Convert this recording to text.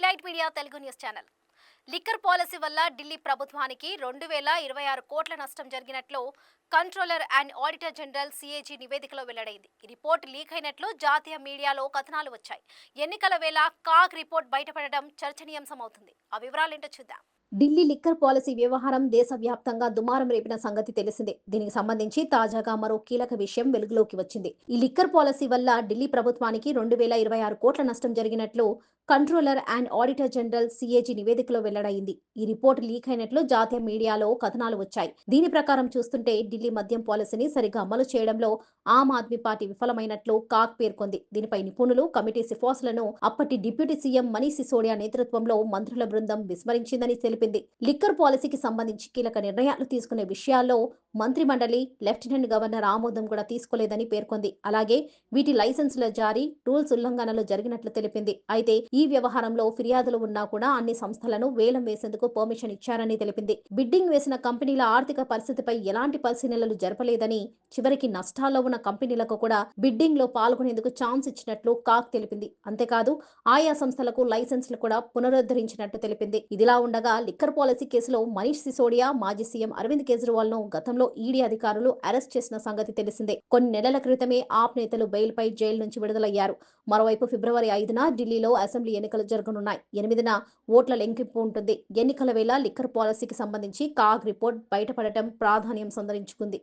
Elite media Telugu news channel. Liquor policy వల్ల ఢిల్లీ ప్రభుత్వానికి 2026 కోట్ల నష్టం జరిగినట్లు controller and auditor general CAG నివేదికలో వెల్లడైంది. ఈ రిపోర్ట్ లీక్ అయినట్లు జాతీయ మీడియాలో కథనాలు వచ్చాయి. ఎన్నికల వేళ కాగ్ రిపోర్ట్ బయటపడడం చర్చనీయాంశమవుతుంది. ఆ వివరాలేంటో చూద్దాం. ఢిల్లీ లిక్కర్ పాలసీ వ్యవహారం దేశవ్యాప్తంగా దుమారం రేపిన సంగతి తెలిసిందే. దీనికి సంబంధించి తాజాగా మరో కీలక విషయం వెలుగులోకి వచ్చింది. ఈ లిక్కర్ పాలసీ వల్ల ఢిల్లీ ప్రభుత్వానికి 2026 కోట్ల నష్టం జరిగినట్లు controller and auditor general CAG నివేదికలో వెల్లడైంది. ఈ రిపోర్ట్ లీక్ అయినట్లు జాతీయ మీడియాలో కథనాలు వచ్చాయి. దీని ప్రకారం చూస్తుంటే ఢిల్లీ మద్యం పాలసీని సరిగా అమలు చేయడంలో ఆమ్ ఆద్మీ పార్టీ విఫలమైనట్లు కాగ్ పేర్కొంది. దీనిపై నిపుణులు కమిటీ సిఫార్సులను అప్పటి డిప్యూటీ సీఎం మనీష్ సిసోడియా నేతృత్వంలో మంత్రుల బృందం విస్మరించిందని తెలిపింది. లిక్కర్ పాలసీకి సంబంధించి కీలక నిర్ణయాలు తీసుకునే విషయాల్లో మంత్రిమండలి, లెఫ్టినెంట్ గవర్నర్ ఆమోదం కూడా తీసుకోలేదని పేర్కొంది. అలాగే వీటి లైసెన్సుల జారీ, రూల్స్ ఉల్లంఘనలు జరిగినట్లు తెలిపింది. అయితే ఈ వ్యవహారంలో ఫిర్యాదులు ఉన్నా కూడా అన్ని సంస్థలను వేలం వేసేందుకు పర్మిషన్ ఇచ్చారని తెలిపింది. బిడ్డింగ్ వేసిన కంపెనీల ఆర్థిక పరిస్థితిపై ఎలాంటి పరిశీలనలు జరపలేదని, చివరికి నష్టాల్లో ఉన్న కంపెనీలకు కూడా బిడ్డింగ్ లో పాల్గొనేందుకు ఛాన్స్ ఇచ్చినట్లు కాగ్ తెలిపింది. అంతేకాదు ఆయా సంస్థలకు లైసెన్సులు కూడా పునరుద్ధరించినట్టు తెలిపింది. ఇదిలా ఉండగా లిక్కర్ పాలసీ కేసులో మనీష్ సిసోడియా, మాజీ సీఎం అరవింద్ కేజ్రీవాల్ ను గతంలో ఈడీ అధికారులు అరెస్ట్ చేసిన సంగతి తెలిసిందే. కొన్ని నెలల క్రితమే ఆప్ నేతలు బెయిల్ పై జైలు నుంచి విడుదలయ్యారు. మరోవైపు ఫిబ్రవరి 5న ఢిల్లీలో అసెంబ్లీ ఎన్నికలు జరగనున్నాయి. 8న ఓట్ల లెక్కింపు ఉంటుంది. ఎన్నికల వేళ లిక్కర్ పాలసీకి సంబంధించి కాగ్ రిపోర్ట్ బయటపడటం ప్రాధాన్యం సంతరించుకుంది.